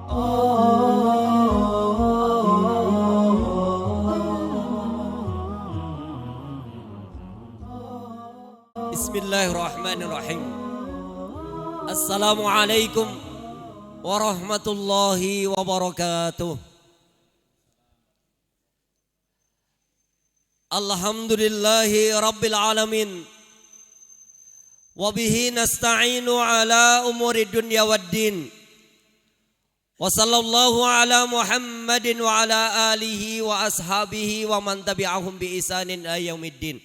Bismillahirrahmanirrahim. Assalamualaikum warahmatullahi wabarakatuh. Alhamdulillahi rabbil alamin. Wabihi nasta'inu ala umuri dunya waddin. Wa sallallahu ala Muhammadin wa ala alihi wa ashabihi wa man tabi'ahum bi ihsanin ila yaumiddin.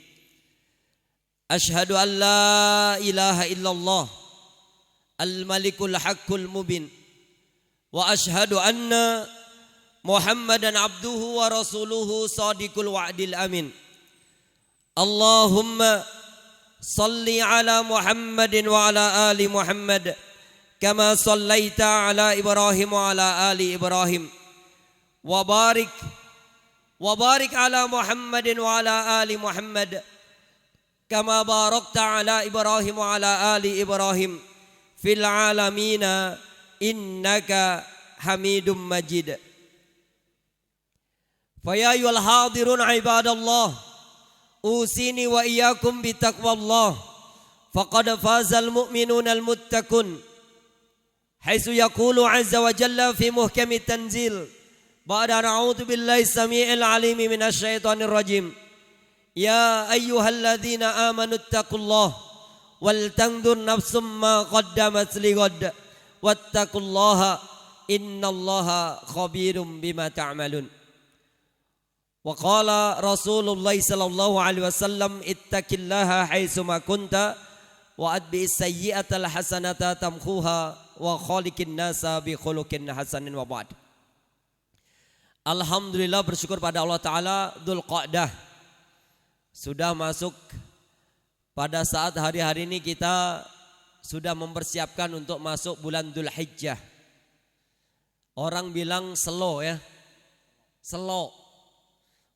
Ashhadu an la ilaha illallah al-malikul haqqul mubin. Wa ashhadu anna Muhammadan abduhu wa rasuluhu sadiqul wa'dil amin. Allahumma salli ala Muhammadin wa ala ali Muhammad kama sallaita ala Ibrahim wa ala ali Ibrahim. Wa barik ala Muhammadin wa ala ali Muhammad kama barakta ala Ibrahim wa ala ali Ibrahim fil alamina innaka Hamidum Majid. Faya ayyuhal hadirun ibadallah, usini wa iyyakum bitaqwallah, faqad fazal mu'minunal muttaqun. Haitsu yaqulu azza wa jalla fi muhkamit tanzil, ba'da a'udzu billahi samii'il 'aliim minasy syaithanir rajim. Ya ayyuhalladzina amanu taqullaha wal tanzur nafsum ma qaddamat lighad wattaqullaha innallaha khabirum bima ta'malun. Wa qala Rasulullah sallallahu alaihi wasallam ittaqillaha haitsu ma kunta wa atbi'is sayyi'atal hasanata tamkhuha wa khaliqin nasa bi khuluqin hasanin wa ba'd. Alhamdulillah, bersyukur pada Allah Ta'ala. Dzulqa'dah sudah masuk. Pada saat hari-hari ini kita sudah mempersiapkan untuk masuk bulan Dzulhijjah. Orang bilang slow ya, slow.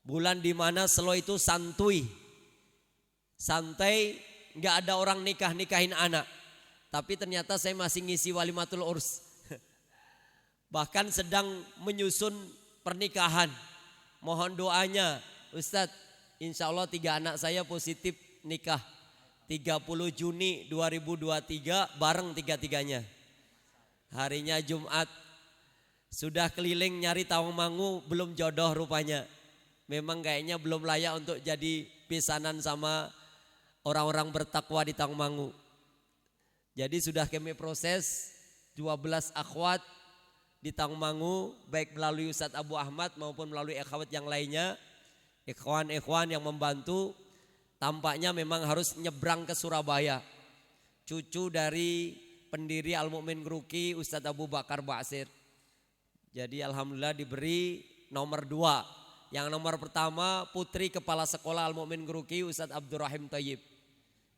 Bulan dimana slow itu santuy, santai, nggak ada orang nikahin anak. Tapi ternyata saya masih ngisi walimatul urs. Bahkan sedang menyusun pernikahan. Mohon doanya, Ustadz. Insya Allah 3 anak saya positif nikah. 30 Juni 2023 bareng 3-3-nya. Harinya Jumat. Sudah keliling nyari Tawangmangu, belum jodoh rupanya. Memang kayaknya belum layak untuk jadi pesanan sama orang-orang bertakwa di Tawangmangu. Jadi sudah kami proses 12 akhwat di Tawangmangu, baik melalui Ustadz Abu Ahmad maupun melalui akhwat yang lainnya. Ikhwan-ikhwan yang membantu, tampaknya memang harus nyebrang ke Surabaya. Cucu dari pendiri Al-Mu'min Ngruki, Ustadz Abu Bakar Basir. Jadi alhamdulillah diberi nomor 2. Yang nomor pertama putri kepala sekolah Al-Mu'min Ngruki, Ustadz Abdurrahim Thayyib.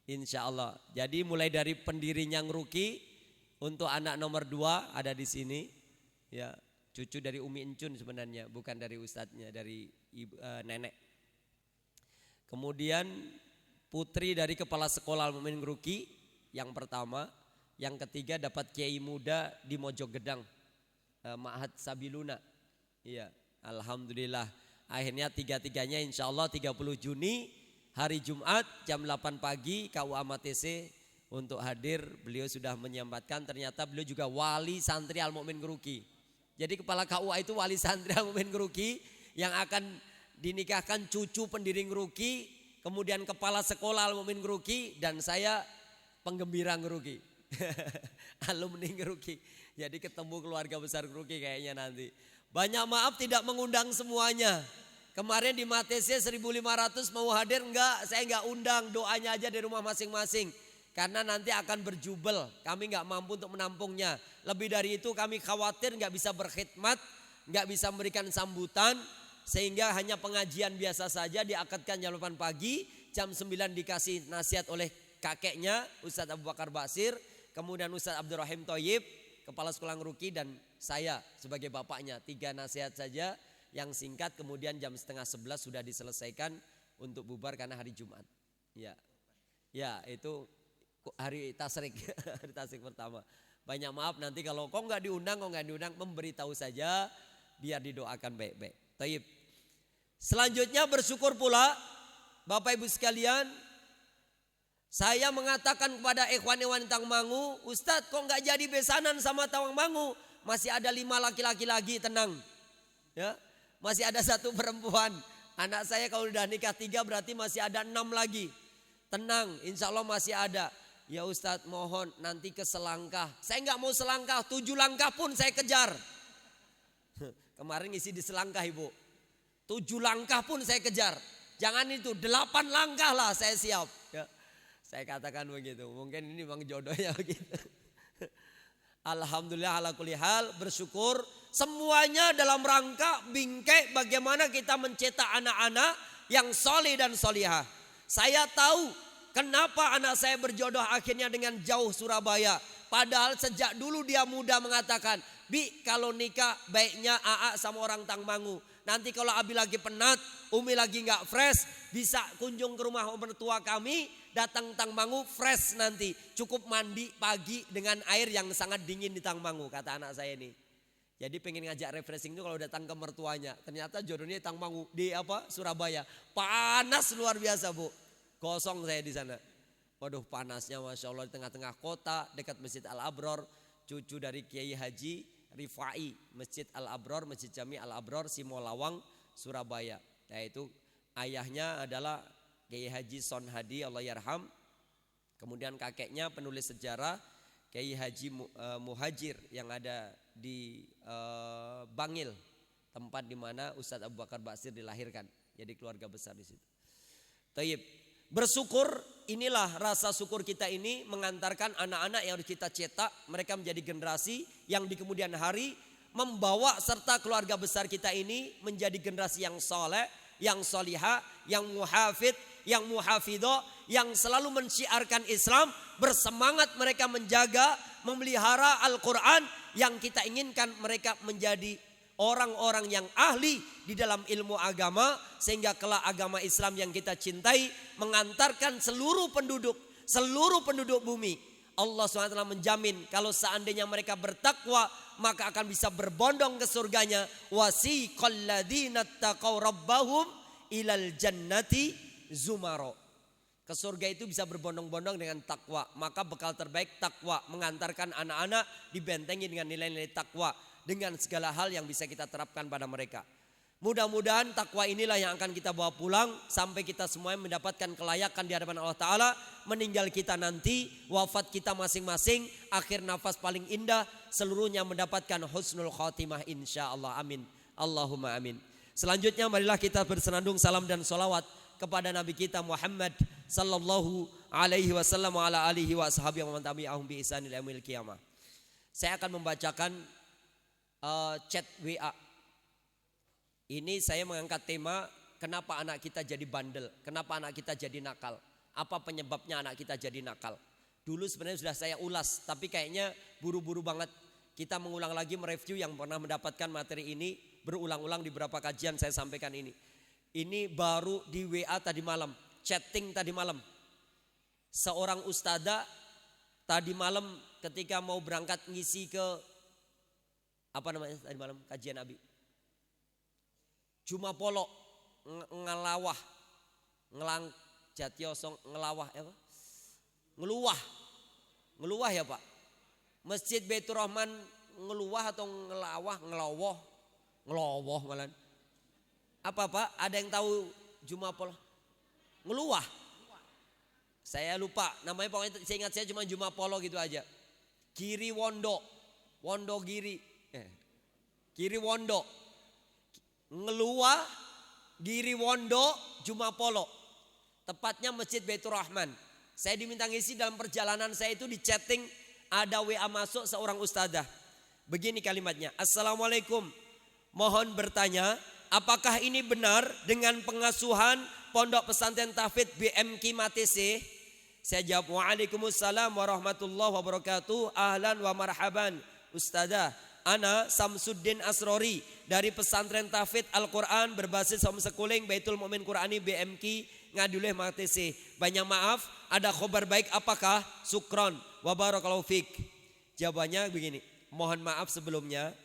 Insya Allah. Jadi mulai dari pendirinya Ngruki, untuk anak nomor 2 ada di sini. Ya, cucu dari Umi Encun sebenarnya, bukan dari ustadznya, dari nenek. Kemudian putri dari kepala sekolah Al-Mu'min Ngruki yang pertama. Yang ketiga dapat kiai muda di Mojogedang, Ma'had Sabiluna. Iya, alhamdulillah. Akhirnya 3-3-nya insya Allah 30 Juni hari Jumat jam 8 pagi KUA MATC untuk hadir. Beliau sudah menyempatkan, ternyata beliau juga wali santri Al-Mu'min Ngruki. Jadi kepala KUA itu wali santri Al-Mu'min Ngruki yang akan dinikahkan cucu pendiri Ngruki, kemudian kepala sekolah Al-Mu'min Ngruki, dan saya penggembira Ngruki. Alumni Ngruki. Jadi ketemu keluarga besar Ngruki kayaknya nanti. Banyak maaf tidak mengundang semuanya. Kemarin di MATC 1.500 mau hadir, enggak, saya enggak undang, doanya aja di rumah masing-masing. Karena nanti akan berjubel, kami enggak mampu untuk menampungnya. Lebih dari itu kami khawatir enggak bisa berkhidmat, enggak bisa memberikan sambutan. Sehingga hanya pengajian biasa saja, diakadkan jam 8 pagi, jam 9 dikasih nasihat oleh kakeknya Ustadz Abu Bakar Basir, kemudian Ustadz Abdurrahim Thayyib, kepala sekolah Ngruki, dan saya sebagai bapaknya. 3 nasihat saja yang singkat, kemudian jam 10:30 sudah diselesaikan untuk bubar karena hari Jumat. Ya, itu hari tasrik, hari tasrik pertama. Banyak maaf nanti kalau kok nggak diundang, memberitahu saja biar didoakan baik-baik. Taib. Selanjutnya bersyukur pula Bapak Ibu sekalian, saya mengatakan kepada ikhwan-ikhwan Tangmangu, Ustadz kok nggak jadi besanan sama Tangmangu? Masih ada 5 laki-laki lagi, tenang. Ya, masih ada 1 perempuan. Anak saya kalau udah nikah 3 berarti masih ada 6 lagi. Tenang, insya Allah masih ada. Ya Ustadz mohon nanti ke selangkah. Saya nggak mau selangkah, 7 langkah pun saya kejar. Kemarin ngisi di selangkah Ibu. 7 langkah pun saya kejar. Jangan itu, 8 langkah lah saya siap. Ya, saya katakan begitu. Mungkin ini bang jodohnya begitu. Alhamdulillah ala kulli hal, bersyukur. Semuanya dalam rangka bingkai bagaimana kita mencetak anak-anak yang soleh dan solihah. Saya tahu kenapa anak saya berjodoh akhirnya dengan jauh Surabaya. Padahal sejak dulu dia muda mengatakan, Bi kalau nikah baiknya AA sama orang Tangmangu. Nanti kalau Abi lagi penat, Umi lagi gak fresh, bisa kunjung ke rumah mertua kami, datang Tangmangu fresh nanti. Cukup mandi pagi dengan air yang sangat dingin di Tangmangu, kata anak saya ini. Jadi pengen ngajak refreshing itu kalau datang ke mertuanya. Ternyata jodohnya Tangmangu di Surabaya. Panas luar biasa Bu. Kosong saya di sana. Waduh panasnya Masya Allah di tengah-tengah kota dekat Masjid Al-Abror. Cucu dari Kiai Haji Rifai, Masjid Al-Abror, Masjid Jami Al-Abror, Simolawang, Surabaya. Yaitu ayahnya adalah Kiai Haji Son Hadi Allah yarham. Kemudian kakeknya penulis sejarah Kiai Haji Muhajir yang ada di Bangil, tempat di mana Ustadz Abu Bakar Basir dilahirkan. Jadi keluarga besar di situ. Taib. Bersyukur, inilah rasa syukur kita ini mengantarkan anak-anak yang harus kita cetak. Mereka menjadi generasi yang di kemudian hari membawa serta keluarga besar kita ini menjadi generasi yang soleh, yang solihah, yang muhafid, yang muhafidho, yang selalu mensyiarkan Islam. Bersemangat mereka menjaga, memelihara Al-Quran. Yang kita inginkan mereka menjadi orang-orang yang ahli di dalam ilmu agama, sehingga kelak agama Islam yang kita cintai mengantarkan seluruh penduduk bumi. Allah SWT menjamin kalau seandainya mereka bertakwa maka akan bisa berbondong ke surganya. Wasiqal ladzina taqaw rabbahum ilal jannati zumaro. Ke surga itu bisa berbondong-bondong dengan takwa. Maka bekal terbaik takwa, mengantarkan anak-anak dibentengi dengan nilai-nilai takwa, dengan segala hal yang bisa kita terapkan pada mereka. Mudah-mudahan takwa inilah yang akan kita bawa pulang sampai kita semuanya mendapatkan kelayakan di hadapan Allah Ta'ala. Meninggal kita nanti, wafat kita masing-masing, akhir nafas paling indah, seluruhnya mendapatkan husnul khatimah insya Allah. Amin. Allahumma amin. Selanjutnya marilah kita bersenandung salam dan sholawat kepada Nabi kita Muhammad sallallahu alaihi wasallam wa ala alihi wa ashabihi wa man tabi'ahum bi ihsanin ila yaumil qiyamah. Saya akan membacakan chat WA. Ini saya mengangkat tema kenapa anak kita jadi bandel, kenapa anak kita jadi nakal, apa penyebabnya anak kita jadi nakal. Dulu sebenarnya sudah saya ulas, tapi kayaknya buru-buru banget. Kita mengulang lagi mereview yang pernah mendapatkan materi ini, berulang-ulang di beberapa kajian saya sampaikan ini. Ini baru di WA tadi malam, chatting tadi malam. Seorang ustadzah tadi malam ketika mau berangkat ngisi ke apa namanya tadi malam kajian Abi, Jumapolo ngelawah, ngelang Jatiosong ngelawah apa? Ngeluah ya Pak. Masjid Baitur Rahman ngeluah atau ngelawah, ngelowoh malah. Apa Pak? Ada yang tahu Jumapolo? Ngeluah. Saya lupa namanya, pokoknya saya ingat saya cuma Jumapolo gitu aja. Giri Wondo, Wondo Giri. Giri Wondo, Ngeluah, Giri Wondo, Jumapolo. Tepatnya Masjid Baitur Rahman. Saya diminta ngisi dalam perjalanan saya itu di chatting ada WA masuk seorang ustadzah. Begini kalimatnya, Assalamualaikum, mohon bertanya, apakah ini benar dengan pengasuhan Pondok Pesantren Tahfidz BMK Matese? Saya jawab, Waalaikumsalam warahmatullahi wabarakatuh. Ahlan wa marhaban Ustadzah. Ana Samsuddin Asrori dari Pesantren Tahfidz Al-Quran berbasis homeschooling Baitul Mu'min Qurani BMK Ngaduleh Matese. Banyak maaf, ada khabar baik apakah? Sukron wa barakallahu fik. Jawabannya begini, mohon maaf sebelumnya.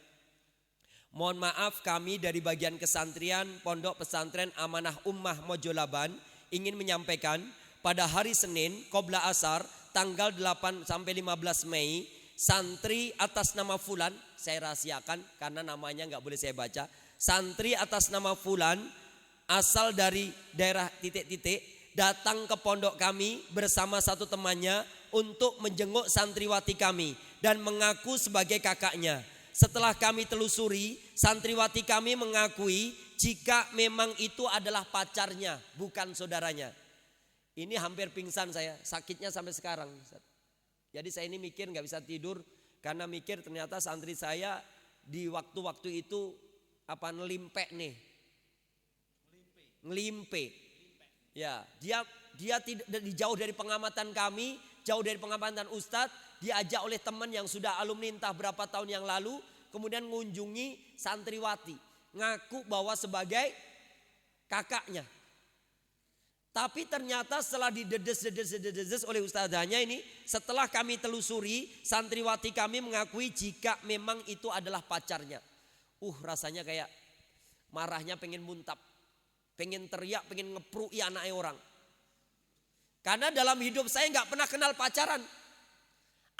Mohon maaf kami dari bagian kesantrian Pondok Pesantren Amanah Ummah Mojolaban ingin menyampaikan pada hari Senin Qobla Asar tanggal 8 sampai 15 Mei santri atas nama Fulan, saya rahasiakan karena namanya nggak boleh saya baca. Santri atas nama Fulan asal dari daerah titik-titik datang ke pondok kami bersama satu temannya untuk menjenguk santriwati kami dan mengaku sebagai kakaknya. Setelah kami telusuri, santriwati kami mengakui jika memang itu adalah pacarnya, bukan saudaranya. Ini hampir pingsan saya, sakitnya sampai sekarang. Jadi saya ini mikir gak bisa tidur karena mikir ternyata santri saya di waktu-waktu itu ngelimpe nih. Ngelimpe. Ya, dia tidak jauh dari pengamatan kami, jauh dari pengamatan Ustadz. Diajak oleh teman yang sudah alumni entah berapa tahun yang lalu, kemudian mengunjungi santriwati, ngaku bahwa sebagai kakaknya. Tapi ternyata setelah didedes oleh ustadzanya ini, setelah kami telusuri, santriwati kami mengakui jika memang itu adalah pacarnya. Rasanya kayak marahnya pengen muntap, pengen teriak, pengen ngeprui anaknya orang. Karena dalam hidup saya nggak pernah kenal pacaran.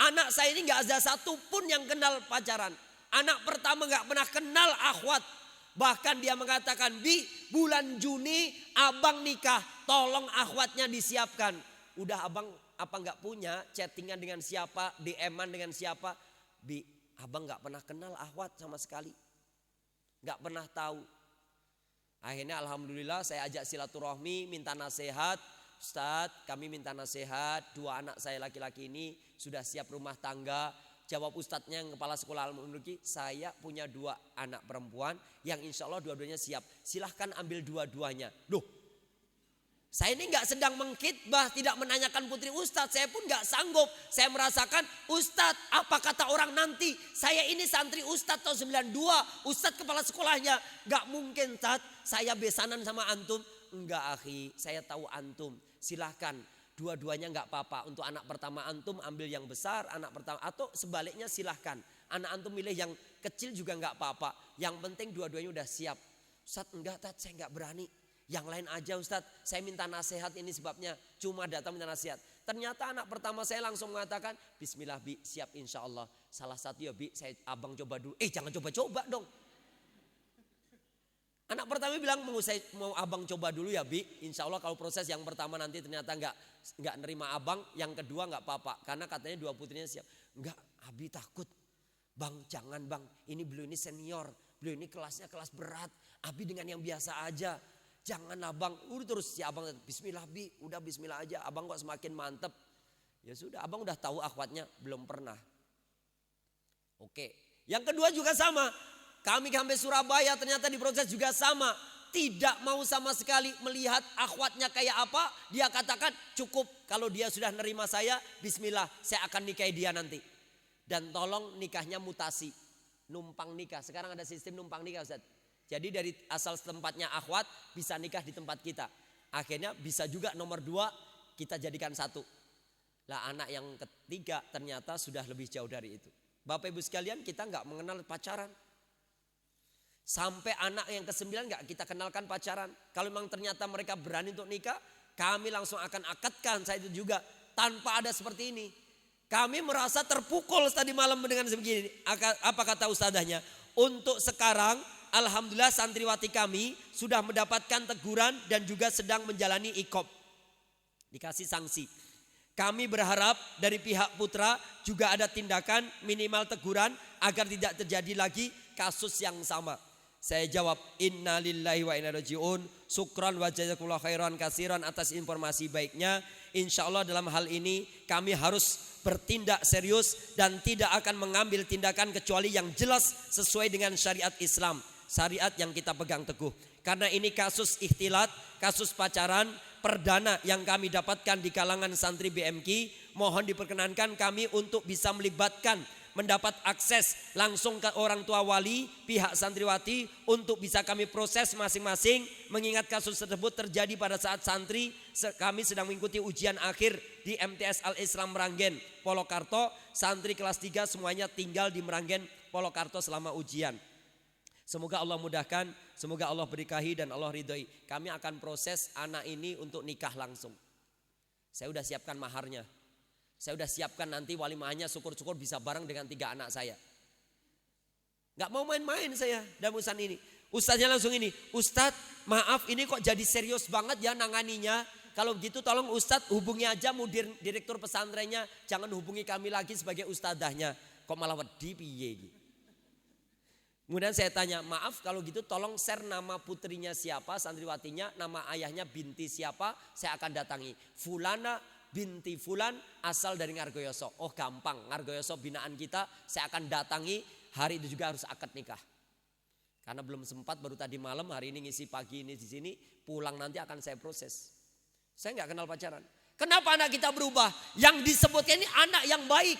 Anak saya ini gak ada satu pun yang kenal pacaran. Anak pertama gak pernah kenal akhwat. Bahkan dia mengatakan, Bi, bulan Juni abang nikah, tolong akhwatnya disiapkan. Udah abang apa gak punya chattingan dengan siapa, DM-an dengan siapa. Bi, abang gak pernah kenal akhwat sama sekali. Gak pernah tahu. Akhirnya alhamdulillah saya ajak silaturahmi, minta nasihat. Ustadz, kami minta nasihat, 2 anak saya laki-laki ini sudah siap rumah tangga. Jawab ustadznya yang kepala sekolah Al-Mulki, saya punya 2 anak perempuan yang insya Allah dua-duanya siap. Silahkan ambil dua-duanya. Loh, saya ini gak sedang mengkhitbah, tidak menanyakan putri ustadz. Saya pun gak sanggup. Saya merasakan, ustadz apa kata orang nanti. Saya ini santri ustadz tahun 92, ustadz kepala sekolahnya. Gak mungkin ustadz, saya besanan sama antum. Enggak akhi, saya tahu antum. Silahkan, dua-duanya enggak apa-apa. Untuk anak pertama antum ambil yang besar, anak pertama atau sebaliknya silahkan. Anak antum milih yang kecil juga enggak apa-apa. Yang penting dua-duanya udah siap. Ustaz enggak, saya enggak berani. Yang lain aja Ustaz, saya minta nasihat ini sebabnya. Cuma datang minta nasihat. Ternyata anak pertama saya langsung mengatakan, Bismillah Bi, siap insya Allah. Salah satu ya Bi, abang coba dulu. Jangan coba-coba dong. Anak pertama bilang mau abang coba dulu ya Bi. Insya Allah kalau proses yang pertama nanti ternyata enggak nerima abang. Yang kedua enggak apa-apa. Karena katanya 2 putrinya siap. Enggak, Abi takut. Bang jangan bang, ini beliau ini senior. Beliau ini kelasnya kelas berat. Abi dengan yang biasa aja. Jangan abang. Terus si abang Bismillah Bi. Udah Bismillah aja. Abang kok semakin mantep. Ya sudah, abang udah tahu akhwatnya. Belum pernah. Oke. Yang kedua juga sama. Kami sampai Surabaya ternyata diproses juga sama. Tidak mau sama sekali melihat akhwatnya kayak apa. Dia katakan cukup kalau dia sudah nerima saya. Bismillah saya akan nikahi dia nanti. Dan tolong nikahnya mutasi. Numpang nikah. Sekarang ada sistem numpang nikah Ustaz. Jadi dari asal tempatnya akhwat bisa nikah di tempat kita. Akhirnya bisa juga nomor 2 kita jadikan 1. Lah anak yang ketiga ternyata sudah lebih jauh dari itu. Bapak Ibu sekalian kita gak mengenal pacaran. Sampai anak yang ke-9 gak kita kenalkan pacaran. Kalau memang ternyata mereka berani untuk nikah, kami langsung akan akadkan saya itu juga. Tanpa ada seperti ini. Kami merasa terpukul tadi malam dengan begini. Apa kata ustadzahnya? Untuk sekarang alhamdulillah santriwati kami sudah mendapatkan teguran dan juga sedang menjalani iqob. Dikasih sanksi. Kami berharap dari pihak putra juga ada tindakan minimal teguran agar tidak terjadi lagi kasus yang sama. Saya jawab inna lillahi wa inna ilaihi rajiun. Syukran wa jazakumullahu khairan katsiran atas informasi baiknya. Insya Allah dalam hal ini kami harus bertindak serius dan tidak akan mengambil tindakan kecuali yang jelas sesuai dengan syariat Islam. Syariat yang kita pegang teguh. Karena ini kasus ikhtilat, kasus pacaran perdana yang kami dapatkan di kalangan santri BMK. Mohon diperkenankan kami untuk bisa melibatkan mendapat akses langsung ke orang tua wali, pihak santriwati untuk bisa kami proses masing-masing. Mengingat kasus tersebut terjadi pada saat santri kami sedang mengikuti ujian akhir di MTS Al-Islam Meranggen, Polokarto. Santri kelas 3 semuanya tinggal di Meranggen, Polokarto selama ujian. Semoga Allah mudahkan, semoga Allah berkahi dan Allah ridhoi. Kami akan proses anak ini untuk nikah langsung. Saya udah siapkan maharnya. Saya udah siapkan nanti walimahnya, syukur-syukur bisa bareng dengan 3 anak saya. Gak mau main-main saya dalam urusan ini. Ustadznya langsung ini, Ustadz maaf ini kok jadi serius banget ya nanganinya. Kalau begitu tolong Ustadz hubungi aja mudir direktur pesantrennya. Jangan hubungi kami lagi sebagai ustadzahnya. Kok malah wedi piye gitu. Kemudian saya tanya, maaf kalau gitu tolong share nama putrinya siapa, santriwatinya, nama ayahnya binti siapa, saya akan datangi. Fulana binti Fulan asal dari Ngargoyoso. Oh gampang, Ngargoyoso binaan kita, saya akan datangi, hari itu juga harus akad nikah. Karena belum sempat, baru tadi malam, hari ini ngisi pagi ini di sini, pulang nanti akan saya proses. Saya nggak kenal pacaran. Kenapa anak kita berubah? Yang disebutkan ini anak yang baik.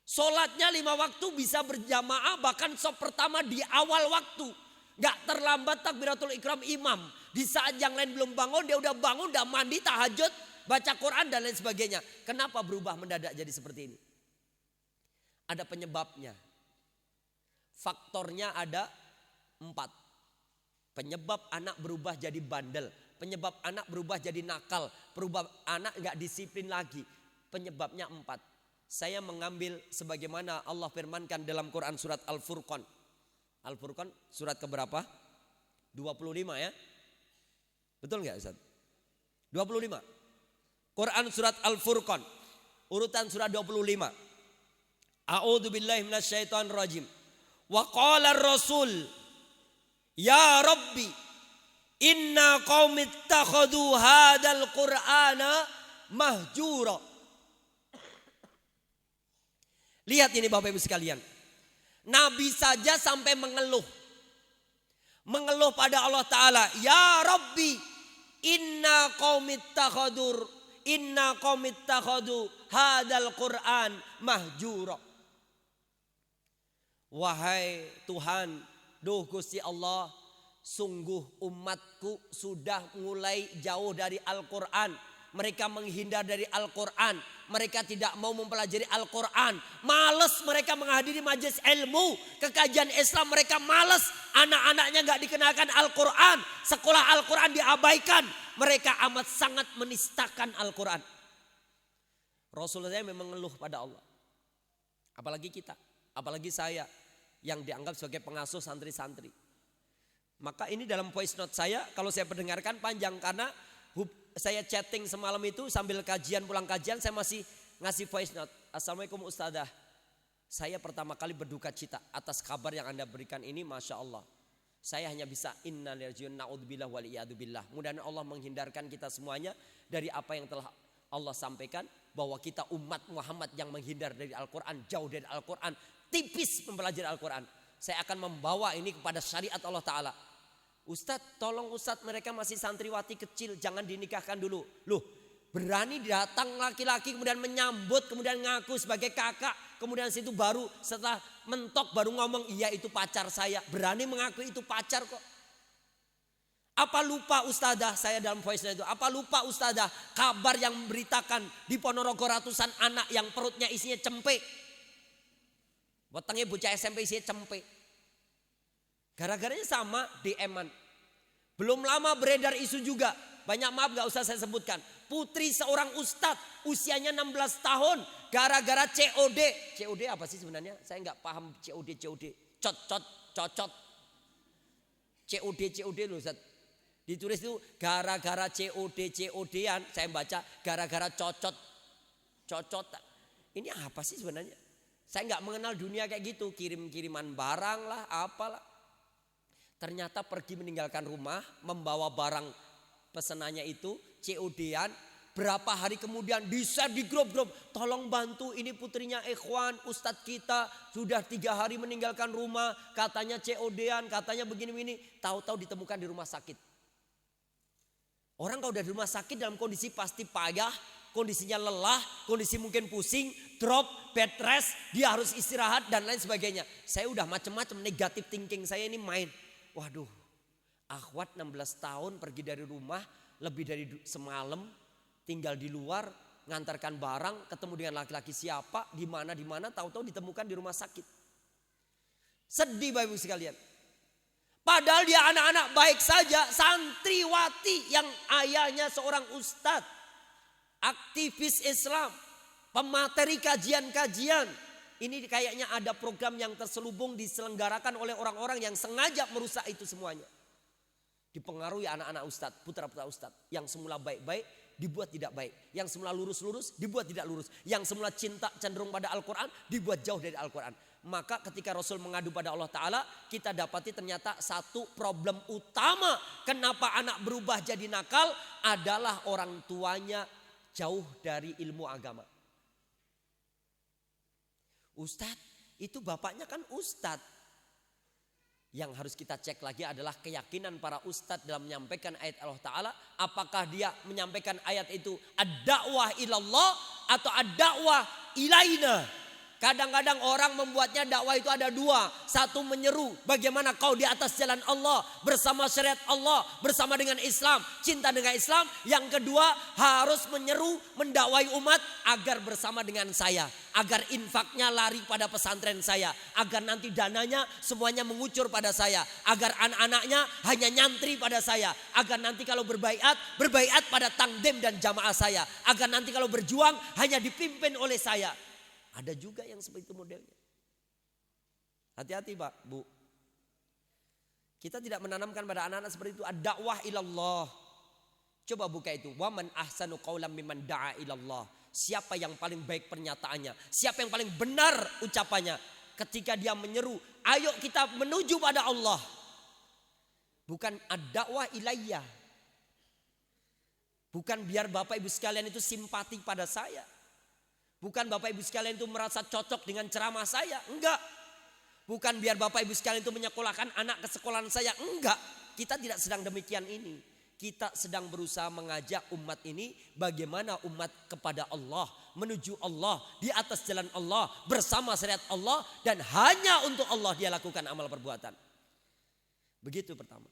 Sholatnya 5 waktu bisa berjamaah, bahkan sop pertama di awal waktu. Gak terlambat takbiratul ikram imam. Di saat yang lain belum bangun, dia udah bangun, udah mandi, tahajud, baca Quran dan lain sebagainya. Kenapa berubah mendadak jadi seperti ini? Ada penyebabnya. Faktornya ada 4. Penyebab anak berubah jadi bandel. Penyebab anak berubah jadi nakal. Penyebab anak gak disiplin lagi. Penyebabnya 4. Saya mengambil sebagaimana Allah firmankan dalam Quran surat Al-Furqan. Al-Furqan surat keberapa? 25 ya. Betul gak Ustaz? 25. Quran surat Al-Furqan. Urutan surat 25. A'udzu billahi minasyaitonir rajim. Wa qala ar-rasul ya rabbi inna qaumi ittakhadhu hadzal qur'ana mahjura. Lihat ini Bapak Ibu sekalian. Nabi saja sampai mengeluh. Mengeluh pada Allah Ta'ala. Ya Rabbi inna qaumi ittakhadhu hadzal qur'an mahjura. Wahai Tuhan, duh Gusti Allah, sungguh umatku sudah mulai jauh dari Al-Quran. Mereka menghindar dari Al-Quran. Mereka tidak mau mempelajari Al-Quran. Males mereka menghadiri majelis ilmu. Kekajian Islam mereka males. Anak-anaknya gak dikenalkan Al-Quran. Sekolah Al-Quran diabaikan. Mereka amat sangat menistakan Al-Quran. Rasulullah memang mengeluh pada Allah. Apalagi kita. Apalagi saya yang dianggap sebagai pengasuh santri-santri. Maka ini dalam voice note saya, kalau saya pendengarkan panjang karena saya chatting semalam itu sambil kajian, pulang kajian saya masih ngasih voice note. Assalamualaikum Ustadzah. Saya pertama kali berduka cita atas kabar yang Anda berikan ini, Masya Allah. Saya hanya bisa innalillahi na'udzubillah waliyadzubillah. Mudah-mudahan Allah menghindarkan kita semuanya dari apa yang telah Allah sampaikan. Bahwa kita umat Muhammad yang menghindar dari Al-Quran, jauh dari Al-Quran, tipis mempelajari Al-Quran. Saya akan membawa ini kepada syariat Allah Ta'ala. Ustadz, tolong Ustadz, mereka masih santriwati kecil, jangan dinikahkan dulu. Loh, berani datang laki-laki kemudian menyambut, kemudian ngaku sebagai kakak. Kemudian situ baru setelah mentok baru ngomong, iya itu pacar saya. Berani mengaku itu pacar kok. Apa lupa Ustadzah, saya dalam voice-nya itu, apa lupa Ustadzah kabar yang memberitakan di Ponorogo ratusan anak yang perutnya isinya cempe. Wetengnya bocah SMP isinya cempe. Gara-garanya sama DM-an. Belum lama beredar isu juga, banyak maaf gak usah saya sebutkan. Putri seorang ustadz usianya 16 tahun gara-gara COD. COD apa sih sebenarnya? Saya gak paham COD. Cocot. COD loh Ustadz. Ditulis itu gara-gara COD-an, saya baca gara-gara cocot. Ini apa sih sebenarnya? Saya nggak mengenal dunia kayak gitu, kirim-kiriman barang lah, apalah. Ternyata pergi meninggalkan rumah, membawa barang pesenannya itu, COD-an. Berapa hari kemudian bisa di grup-grup, tolong bantu ini putrinya Ikhwan, Ustadz kita sudah 3 hari meninggalkan rumah, katanya COD-an, katanya begini-begini. Tahu-tahu ditemukan di rumah sakit. Orang kalau udah di rumah sakit dalam kondisi pasti payah, kondisinya lelah, kondisi mungkin pusing, drop, bed rest, dia harus istirahat dan lain sebagainya. Saya udah macam-macam negatif thinking saya ini main. Waduh, akhwat 16 tahun pergi dari rumah lebih dari semalam, tinggal di luar, ngantarkan barang, ketemu dengan laki-laki siapa, di mana, tahu-tahu ditemukan di rumah sakit. Sedih Bapak Ibu sekalian. Padahal dia anak-anak baik saja, santriwati yang ayahnya seorang ustadz, aktivis Islam, pemateri kajian-kajian. Ini kayaknya ada program yang terselubung diselenggarakan oleh orang-orang yang sengaja merusak itu semuanya. Dipengaruhi anak-anak ustadz, putra-putra ustadz. Yang semula baik-baik dibuat tidak baik. Yang semula lurus-lurus dibuat tidak lurus. Yang semula cinta cenderung pada Al-Quran dibuat jauh dari Al-Quran. Maka ketika Rasul mengadu pada Allah Ta'ala, kita dapati ternyata satu problem utama kenapa anak berubah jadi nakal adalah orang tuanya jauh dari ilmu agama. Ustadz, itu bapaknya kan ustadz. Yang harus kita cek lagi adalah keyakinan para ustadz dalam menyampaikan ayat Allah Ta'ala. Apakah dia menyampaikan ayat itu ad-da'wah ilallah atau ad-da'wah ilaina. Kadang-kadang orang membuatnya dakwah itu ada dua. Satu menyeru bagaimana kau di atas jalan Allah, bersama syariat Allah, bersama dengan Islam, cinta dengan Islam. Yang kedua harus menyeru mendakwai umat agar bersama dengan saya. Agar infaknya lari pada pesantren saya. Agar nanti dananya semuanya mengucur pada saya. Agar anak-anaknya hanya nyantri pada saya. Agar nanti kalau berbaiat pada tangdem dan jamaah saya. Agar nanti kalau berjuang hanya dipimpin oleh saya. Ada juga yang seperti itu modelnya. Hati-hati Pak, Bu. Kita tidak menanamkan pada anak-anak seperti itu ad-da'wah ilallah. Coba buka itu. Wa man ahsanu qawlan mimman da'a ilallah. Siapa yang paling baik pernyataannya? Siapa yang paling benar ucapannya? Ketika dia menyeru, ayo kita menuju pada Allah. Bukan ad-da'wah ilayya. Bukan biar Bapak Ibu sekalian itu simpati pada saya. Bukan Bapak Ibu sekalian itu merasa cocok dengan ceramah saya. Enggak. Bukan biar Bapak Ibu sekalian itu menyekolahkan anak ke sekolahan saya. Enggak. Kita tidak sedang demikian ini. Kita sedang berusaha mengajak umat ini bagaimana umat kepada Allah. Menuju Allah. Di atas jalan Allah. Bersama syariat Allah. Dan hanya untuk Allah dia lakukan amal perbuatan. Begitu pertama.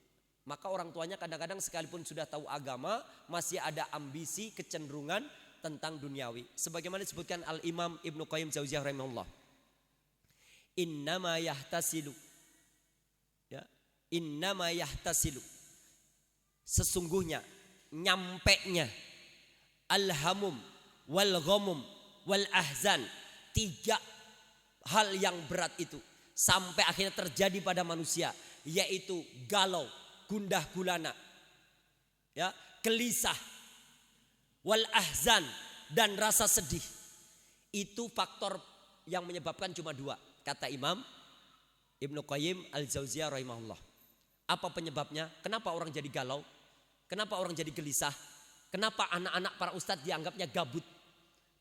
Maka orang tuanya kadang-kadang sekalipun sudah tahu agama. Masih ada ambisi, kecenderungan tentang duniawi. Sebagaimana disebutkan Al-Imam Ibnu Qayyim Jauziyah rahimahullah. Innama yahtasilu. Ya, innama yahtasilu. Sesungguhnya nyampeknya al-hamum wal ghamum wal ahzan, 3 hal yang berat itu sampai akhirnya terjadi pada manusia, yaitu galau, gundah gulana, ya, gelisah, wal ahzan, dan rasa sedih. Itu faktor yang menyebabkan cuma 2. Kata Imam Ibnu Qayyim Al-Jauziyah rahimahullah. Apa penyebabnya? Kenapa orang jadi galau? Kenapa orang jadi gelisah? Kenapa anak-anak para ustadz dianggapnya gabut?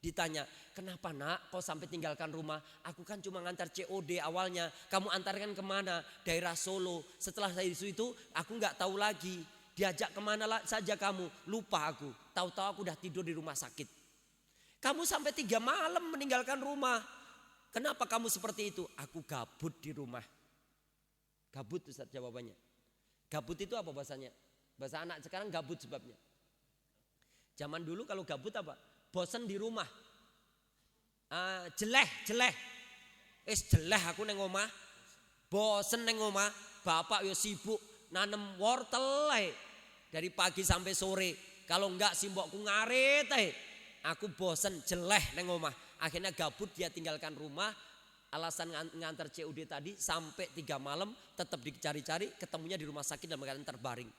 Ditanya, kenapa nak kau sampai tinggalkan rumah? Aku kan cuma ngantar COD awalnya. Kamu antarkan kemana? Daerah Solo. Setelah saya di situ aku gak tahu lagi. Diajak kemana saja kamu? Lupa aku. Tahu-tahu aku udah tidur di rumah sakit. Kamu sampai 3 malam meninggalkan rumah. Kenapa kamu seperti itu? Aku gabut di rumah. Gabut Ustaz jawabannya. Gabut itu apa bahasanya? Bahasa anak sekarang gabut sebabnya. Zaman dulu kalau gabut apa? Bosan di rumah. Jeleh. Jeleh aku neng omah. Bosen neng omah. Bapak yo sibuk nanem wortel dari pagi sampai sore. Kalau enggak simbokku ngarit aku bosen, jeleh neng omah. Akhirnya gabut, dia tinggalkan rumah. Alasan ngantar COD tadi sampai 3 malam tetap dicari-cari, ketemunya di rumah sakit dalam keadaan terbaring.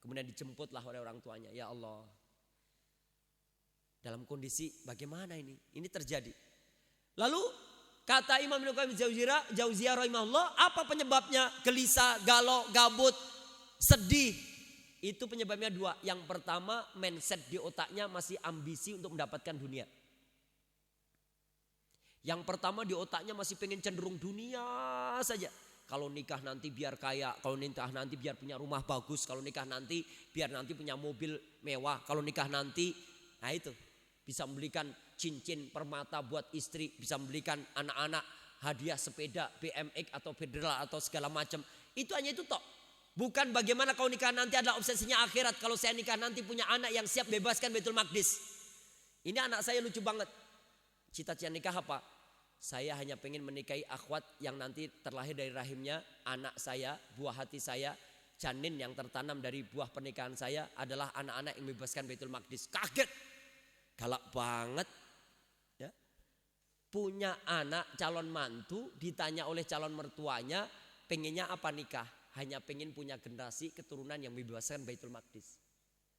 Kemudian dijemputlah oleh orang tuanya. Ya Allah, dalam kondisi bagaimana ini? Ini terjadi. Lalu kata Imam Ibnu Qayyim Jauziyah rahimahullah, apa penyebabnya gelisah, galau, gabut, sedih? Itu penyebabnya 2. Yang pertama, mindset di otaknya masih ambisi untuk mendapatkan dunia. Yang pertama di otaknya masih pengen cenderung dunia saja. Kalau nikah nanti biar kaya, kalau nikah nanti biar punya rumah bagus, kalau nikah nanti biar nanti punya mobil mewah, kalau nikah nanti, nah itu. Bisa membelikan cincin permata buat istri, bisa membelikan anak-anak hadiah sepeda BMX atau Federal atau segala macam. Itu hanya itu tok. Bukan bagaimana kau nikah nanti adalah obsesinya akhirat. Kalau saya nikah nanti punya anak yang siap bebaskan Baitul Maqdis. Ini anak saya lucu banget. Cita-cita nikah apa? Saya hanya pengen menikahi akhwat yang nanti terlahir dari rahimnya anak saya, buah hati saya, janin yang tertanam dari buah pernikahan saya adalah anak-anak yang membebaskan Baitul Maqdis. Kaget, galak banget. Ya. Punya anak calon mantu, ditanya oleh calon mertuanya, pengennya apa nikah? Hanya pengen punya generasi keturunan yang membebaskan Baitul Maqdis.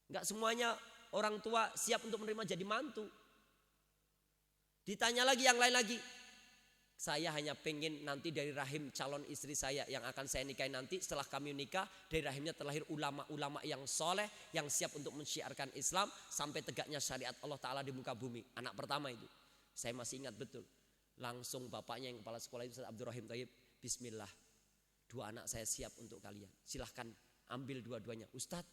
Enggak semuanya orang tua siap untuk menerima jadi mantu. Ditanya lagi yang lain lagi. Saya hanya pengen nanti dari rahim calon istri saya yang akan saya nikahi nanti setelah kami nikah, dari rahimnya terlahir ulama-ulama yang soleh yang siap untuk mensyiarkan Islam sampai tegaknya syariat Allah Ta'ala di muka bumi. Anak pertama itu saya masih ingat betul. Langsung bapaknya yang kepala sekolah itu Ustaz Abdurrahim Thayyib, bismillah, 2 anak saya siap untuk kalian, silahkan ambil dua-duanya. Ustadz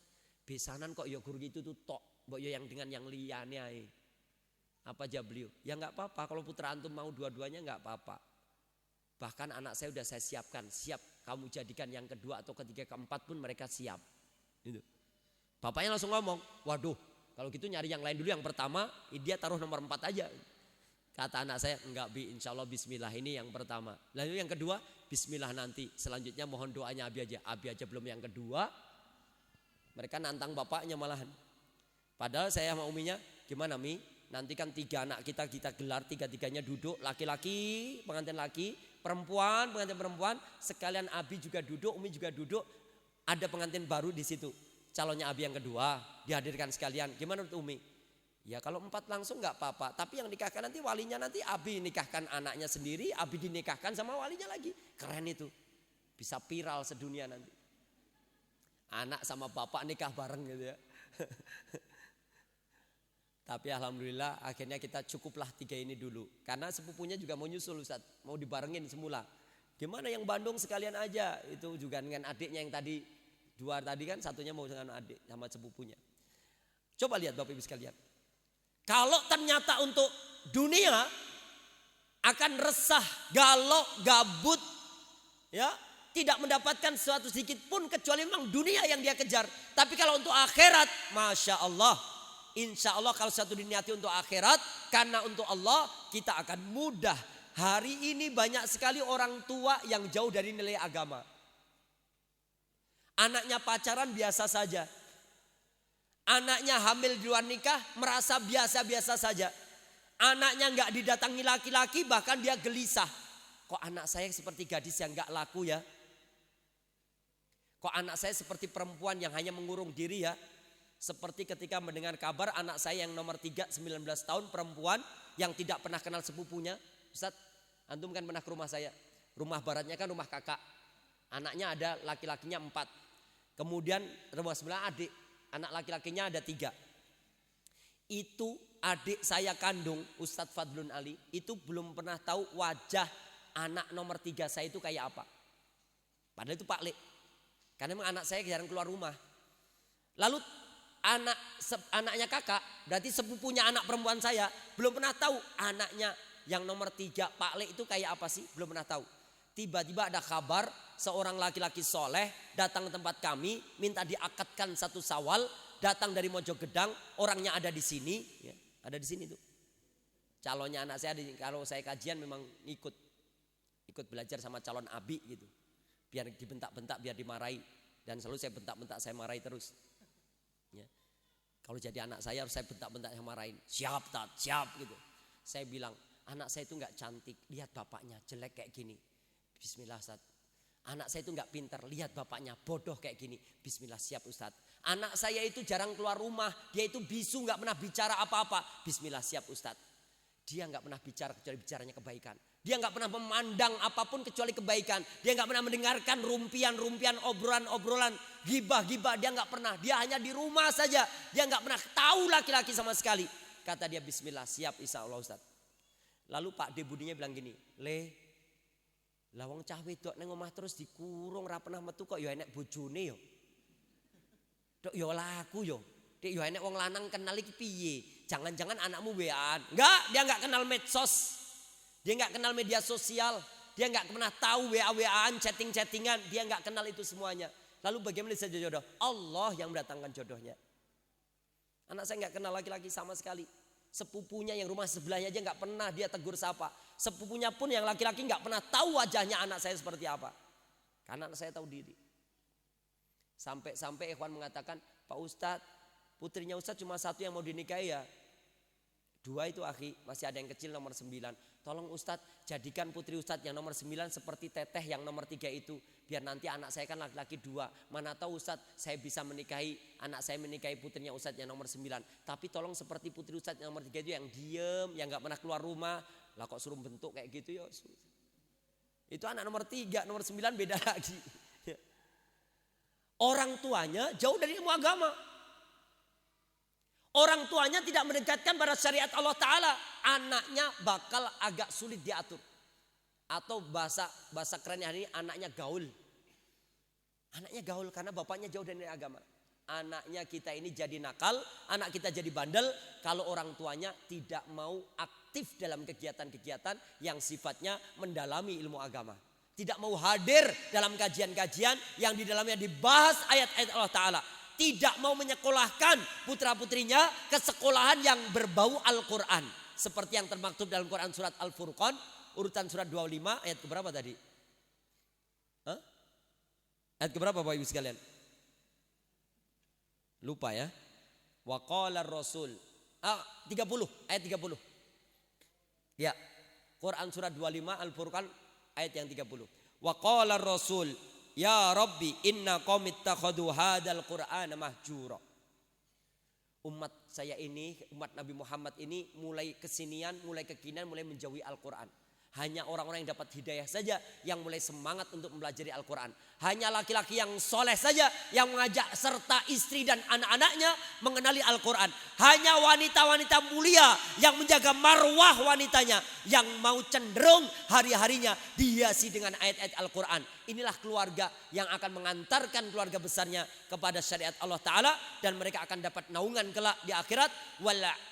besanan kok ya guru gitu tuh tok, mbok yo yang dengan yang liyane ae. Apa aja beliau? Ya nggak apa-apa, kalau putra antum mau dua-duanya nggak apa-apa. Bahkan anak saya udah saya siapkan, siap kamu jadikan yang kedua atau ketiga keempat pun mereka siap. Gitu. Bapaknya langsung ngomong, waduh kalau gitu nyari yang lain dulu, yang pertama dia taruh nomor 4 aja. Kata anak saya, enggak bi, insya Allah bismillah ini yang pertama. Lalu yang kedua, bismillah nanti. Selanjutnya mohon doanya Abi aja. Abi aja belum yang kedua. Mereka nantang bapaknya malahan. Padahal saya sama uminya, gimana Mi? Nanti kan 3 anak kita gelar, 3-3-nya duduk. Laki-laki, pengantin laki, perempuan, pengantin perempuan. Sekalian Abi juga duduk, Umi juga duduk. Ada pengantin baru di situ. Calonnya Abi yang kedua, dihadirkan sekalian. Gimana menurut Umi? Ya kalau 4 langsung nggak apa-apa. Tapi yang nikahkan nanti walinya nanti Abi nikahkan anaknya sendiri, Abi dinikahkan sama walinya lagi. Keren itu. Bisa viral sedunia nanti. Anak sama bapak nikah bareng gitu ya. Tapi alhamdulillah akhirnya kita cukuplah 3 ini dulu. Karena sepupunya juga mau nyusul Ustaz, mau dibarengin semula. Gimana yang Bandung sekalian aja. Itu juga dengan adiknya yang tadi 2 tadi kan, satunya mau dengan adik sama sepupunya. Coba lihat Bapak Ibu sekalian. Kalau ternyata untuk dunia akan resah, galau, gabut, ya, tidak mendapatkan sesuatu sedikit pun kecuali memang dunia yang dia kejar. Tapi kalau untuk akhirat, masya Allah, insya Allah kalau satu diniati untuk akhirat, karena untuk Allah kita akan mudah. Hari ini banyak sekali orang tua yang jauh dari nilai agama. Anaknya pacaran biasa saja. Anaknya hamil di luar nikah merasa biasa-biasa saja. Anaknya nggak didatangi laki-laki bahkan dia gelisah. Kok anak saya seperti gadis yang nggak laku ya? Kok anak saya seperti perempuan yang hanya mengurung diri ya? Seperti ketika mendengar kabar anak saya yang nomor 3, 19 tahun, perempuan yang tidak pernah kenal sepupunya. Ustaz, antum kan pernah ke rumah saya. Rumah baratnya kan rumah kakak. Anaknya ada laki-lakinya 4. Kemudian rumah sebelah adik. Anak laki-lakinya ada 3. Itu adik saya kandung Ustadz Fadlun Ali. Itu belum pernah tahu wajah anak nomor 3 saya itu kayak apa. Padahal itu Pak Lek. Karena memang anak saya jarang keluar rumah. Lalu anaknya kakak, berarti sepupunya anak perempuan saya, belum pernah tahu anaknya yang nomor 3 Pak Lek itu kayak apa sih. Belum pernah tahu. Tiba-tiba ada kabar seorang laki-laki soleh datang ke tempat kami, minta diakadkan 1 Syawal, datang dari Mojogedang, orangnya ada di sini, ya, ada di sini tuh. Calonnya anak saya, kalau saya kajian memang ikut belajar sama calon abi gitu, biar dibentak-bentak, biar dimarahi, dan selalu saya bentak-bentak, saya marahi terus. Ya. Kalau jadi anak saya harus saya bentak-bentak, saya marahin, siap tat, siap gitu. Saya bilang anak saya itu nggak cantik, lihat bapaknya jelek kayak gini. Bismillah Ustaz. Anak saya itu nggak pintar, lihat bapaknya bodoh kayak gini. Bismillah, siap Ustaz. Anak saya itu jarang keluar rumah, dia itu bisu, nggak pernah bicara apa-apa. Bismillah, siap Ustaz. Dia nggak pernah bicara kecuali bicaranya kebaikan. Dia nggak pernah memandang apapun kecuali kebaikan. Dia nggak pernah mendengarkan rumpian-rumpian, obrolan-obrolan, gibah-gibah. Dia nggak pernah. Dia hanya di rumah saja. Dia nggak pernah tahu laki-laki sama sekali. Kata dia, Bismillah, siap insya Allah Ustaz. Lalu Pak D budinya bilang gini, lawang cah wedok nang omah terus dikurung, ra pernah metu kok ya enek bojone yo. Dok yo laku yo. Dek yo enek wong lanang kenal iki piye? Jangan-jangan anakmu WA-an. Enggak, dia enggak kenal medsos. Dia enggak kenal media sosial. Dia enggak pernah tahu WA-WA-an, chatting-chattingan. Dia enggak kenal itu semuanya. Lalu bagaimana bisa jodoh? Allah yang mendatangkan jodohnya. Anak saya enggak kenal laki-laki sama sekali. Sepupunya yang rumah sebelahnya aja enggak pernah dia tegur sapa. Sepupunya pun yang laki-laki enggak pernah tahu wajahnya anak saya seperti apa. Karena anak saya tahu diri. Sampai ikhwan mengatakan, Pak Ustadz, putrinya Ustadz cuma satu yang mau dinikahi ya. 2 itu akhi, masih ada yang kecil nomor 9. Tolong Ustadz jadikan putri Ustadz yang nomor 9 seperti teteh yang nomor 3 itu. Biar nanti anak saya kan laki-laki 2. Mana tahu Ustadz saya bisa menikahi, anak saya menikahi putrinya Ustadz yang nomor 9. Tapi tolong seperti putri Ustadz yang nomor 3 itu yang diem, yang gak pernah keluar rumah. Lah kok suruh bentuk kayak gitu ya. Itu anak nomor 3, nomor 9 beda lagi. Orang tuanya jauh dari ilmu agama. Orang tuanya tidak mendekatkan pada syariat Allah Ta'ala. Anaknya bakal agak sulit diatur. Atau bahasa kerennya hari ini anaknya gaul. Anaknya gaul karena bapaknya jauh dari agama. Anaknya kita ini jadi nakal, anak kita jadi bandel. Kalau orang tuanya tidak mau aktif dalam kegiatan-kegiatan yang sifatnya mendalami ilmu agama. Tidak mau hadir dalam kajian-kajian yang di dalamnya dibahas ayat-ayat Allah Ta'ala. Tidak mau menyekolahkan putra-putrinya ke sekolahan yang berbau Al-Quran. Seperti yang termaktub dalam Quran surat Al-Furqan. Urutan surat 25 ayat keberapa tadi? Hah? Ayat keberapa Bapak Ibu sekalian? Lupa ya. Wa qala Rasul. 30 ayat 30. Ya. Quran surat 25 Al-Furqan ayat yang 30. Wa qala Rasul. Ya Rabbi inna qaum ittakhadhu hadzal Qur'ana mahjura. Umat saya ini, umat Nabi Muhammad ini mulai kesinian, mulai kekinian, mulai menjauhi Al-Quran. Hanya orang-orang yang dapat hidayah saja yang mulai semangat untuk mempelajari Al-Quran. Hanya laki-laki yang soleh saja yang mengajak serta istri dan anak-anaknya mengenali Al-Quran. Hanya wanita-wanita mulia yang menjaga marwah wanitanya yang mau cenderung hari-harinya dihiasi dengan ayat-ayat Al-Quran. Inilah keluarga yang akan mengantarkan keluarga besarnya kepada syariat Allah Ta'ala. Dan mereka akan dapat naungan kelak di akhirat.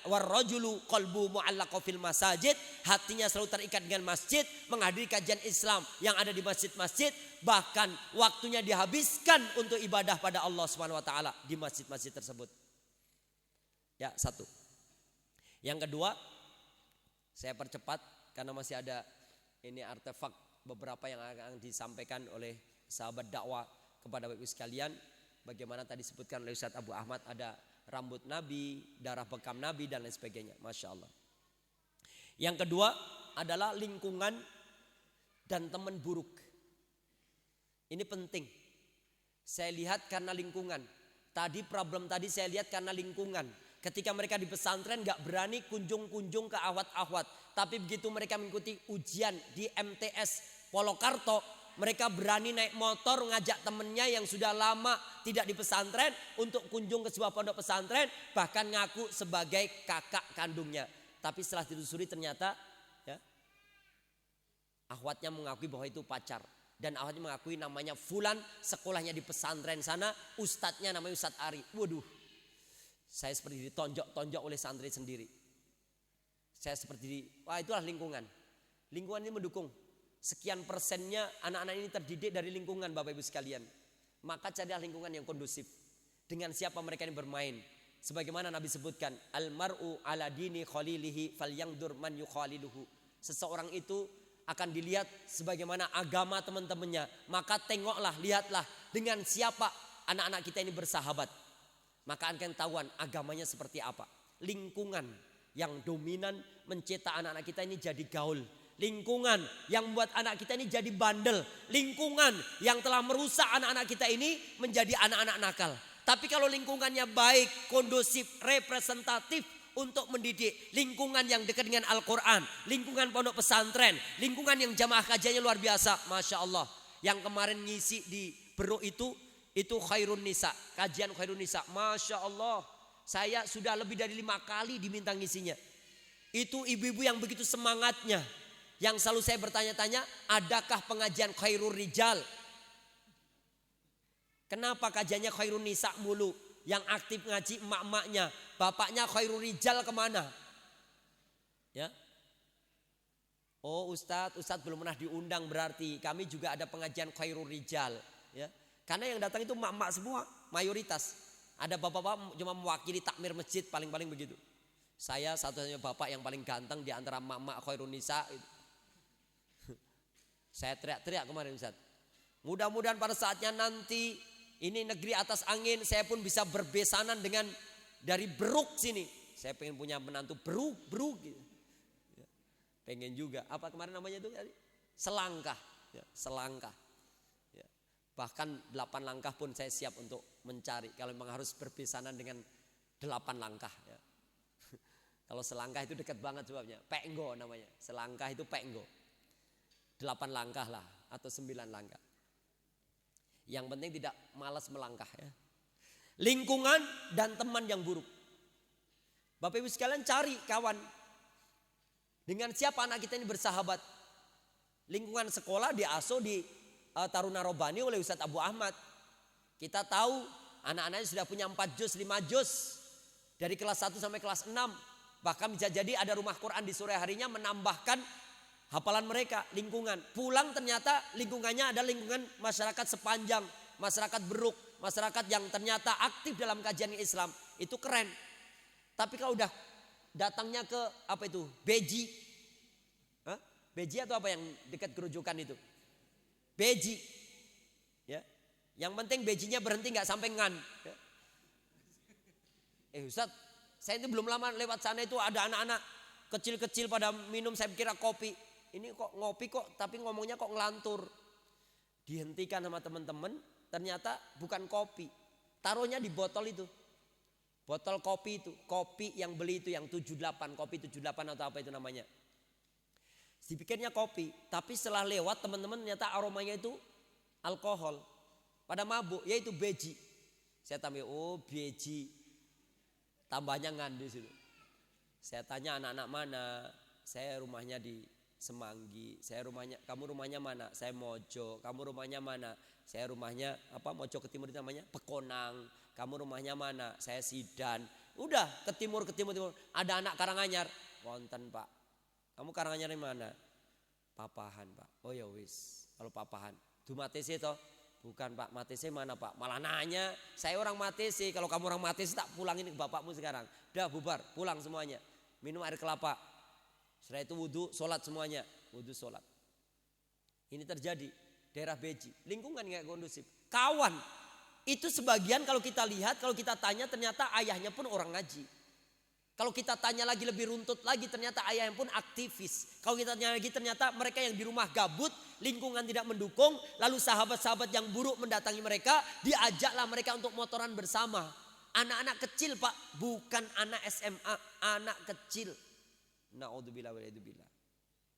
Warrajulu qalbu mu'allaqo fil masajid. Hatinya selalu terikat dengan masjid. Menghadiri kajian Islam yang ada di masjid-masjid. Bahkan waktunya dihabiskan untuk ibadah pada Allah SWT di masjid-masjid tersebut. Ya, 1. Yang kedua, saya percepat karena masih ada ini artefak beberapa yang akan disampaikan oleh sahabat dakwah kepada Bapak Ibu sekalian. Bagaimana tadi disebutkan oleh Ustaz Abu Ahmad, ada rambut Nabi, darah bekam Nabi dan lain sebagainya. Masya Allah. Yang kedua adalah lingkungan dan teman buruk. Ini penting. Saya lihat karena lingkungan. Tadi problem tadi saya lihat karena lingkungan. Ketika mereka di pesantren gak berani kunjung-kunjung ke ahwat-ahwat. Tapi begitu mereka mengikuti ujian di MTS Polokarto, mereka berani naik motor ngajak temennya yang sudah lama tidak di pesantren untuk kunjung ke sebuah pondok pesantren, bahkan ngaku sebagai kakak kandungnya. Tapi setelah ditelusuri ternyata ya, ahwatnya mengakui bahwa itu pacar. Dan ahwatnya mengakui namanya Fulan, sekolahnya di pesantren sana, ustadznya namanya Ustadz Ari. Waduh, saya seperti ditonjok-tonjok oleh santri sendiri. Saya seperti wah itulah lingkungan. Lingkungan ini mendukung. Sekian persennya anak-anak ini terdidik dari lingkungan Bapak Ibu sekalian. Maka carilah lingkungan yang kondusif. Dengan siapa mereka ini bermain. Sebagaimana Nabi sebutkan, Al-mar'u ala dini khalilihi falyangdur man yukhaliluhu. Seseorang itu akan dilihat sebagaimana agama teman-temannya. Maka tengoklah, lihatlah dengan siapa anak-anak kita ini bersahabat. Maka akan ketahuan agamanya seperti apa. Lingkungan yang dominan mencetak anak-anak kita ini jadi gaul. Lingkungan yang membuat anak kita ini jadi bandel. Lingkungan yang telah merusak anak-anak kita ini menjadi anak-anak nakal. Tapi kalau lingkungannya baik, kondusif, representatif untuk mendidik. Lingkungan yang dekat dengan Al-Quran. Lingkungan pondok pesantren. Lingkungan yang jamaah kajiannya luar biasa. Masya Allah. Yang kemarin ngisi di Beruk itu Khairun Nisa. Kajian Khairun Nisa. Masya Allah. Saya sudah lebih dari 5 kali diminta ngisinya. Itu ibu-ibu yang begitu semangatnya. Yang selalu saya bertanya-tanya, adakah pengajian Khairul Rijal? Kenapa kajiannya Khairun Nisa mulu? Yang aktif ngaji emak-emaknya. Bapaknya khairul rijal kemana? Ya. Oh Ustadz belum pernah diundang berarti. Kami juga ada pengajian khairul rijal. Ya. Karena yang datang itu emak-emak semua, mayoritas. Ada bapak-bapak cuma mewakili takmir masjid, paling-paling begitu. Saya satu-satunya bapak yang paling ganteng di antara emak-emak khairul nisa. Saya teriak-teriak kemarin Ustadz. Mudah-mudahan pada saatnya nanti ini negeri atas angin, saya pun bisa berbesanan dengan dari Beruk sini. Saya pengen punya menantu Beruk gitu. Ya, pengen juga. Apa kemarin namanya itu? Selangkah. Ya, selangkah. Ya, bahkan 8 langkah pun saya siap untuk mencari. Kalau memang harus berbesanan dengan 8 langkah. Ya. Kalau selangkah itu dekat banget sebabnya. Penggo namanya. Selangkah itu penggo. 8 langkah lah atau 9 langkah. Yang penting tidak malas melangkah ya. Lingkungan dan teman yang buruk. Bapak Ibu sekalian cari kawan. Dengan siapa anak kita ini bersahabat. Lingkungan sekolah diasuh di Taruna Robani oleh Ustadz Abu Ahmad. Kita tahu anak-anaknya sudah punya 4 juz, 5 juz. Dari kelas 1 sampai kelas 6. Bahkan bisa jadi ada rumah Quran di sore harinya menambahkan hafalan mereka, lingkungan. Pulang ternyata lingkungannya ada lingkungan masyarakat sepanjang, masyarakat Beruk, masyarakat yang ternyata aktif dalam kajian Islam. Itu keren. Tapi kalau udah datangnya ke apa itu? Beji. Hah? Beji atau apa yang dekat kerujukan itu? Beji. Ya. Yang penting bejinya berhenti nggak sampai ngan. Ya. Ustadz, saya itu belum lama lewat sana itu ada anak-anak kecil-kecil pada minum, saya kira kopi. Ini kok ngopi kok tapi ngomongnya kok ngelantur. Dihentikan sama teman-teman, ternyata bukan kopi. Taruhnya di botol itu. Botol kopi itu, kopi yang beli itu yang 78, kopi 78 atau apa itu namanya. Dipikirnya kopi, tapi setelah lewat teman-teman ternyata aromanya itu alkohol. Pada mabuk, yaitu beji. Saya tambah, oh beji. Tambahnya ngan di situ. Saya tanya anak-anak mana? Saya rumahnya di Semanggi. Kamu rumahnya mana? Saya Mojo. Kamu rumahnya mana? Saya rumahnya apa? Mojo ke timur itu namanya Pekonang. Kamu rumahnya mana? Saya Sidan. Udah ke timur. Ada anak Karanganyar. Wonten Pak. Kamu Karanganyar di mana? Papahan Pak. Oh ya wis. Kalau Papahan. Du Matese toh? Bukan Pak. Matese mana Pak? Malah nanya. Saya orang Matese. Kalau kamu orang Matese tak pulangin ke bapakmu sekarang. Udah bubar. Pulang semuanya. Minum air kelapa. Setelah itu wudhu, sholat semuanya. Wudhu, sholat. Ini terjadi. Daerah Beji. Lingkungan gak kondusif. Kawan. Itu sebagian kalau kita lihat, kalau kita tanya ternyata ayahnya pun orang ngaji. Kalau kita tanya lagi lebih runtut lagi ternyata ayahnya pun aktivis. Kalau kita tanya lagi ternyata mereka yang di rumah gabut, lingkungan tidak mendukung. Lalu sahabat-sahabat yang buruk mendatangi mereka, diajaklah mereka untuk motoran bersama. Anak-anak kecil Pak, bukan anak SMA, anak kecil. Na'udzubillah wala'udzubillah.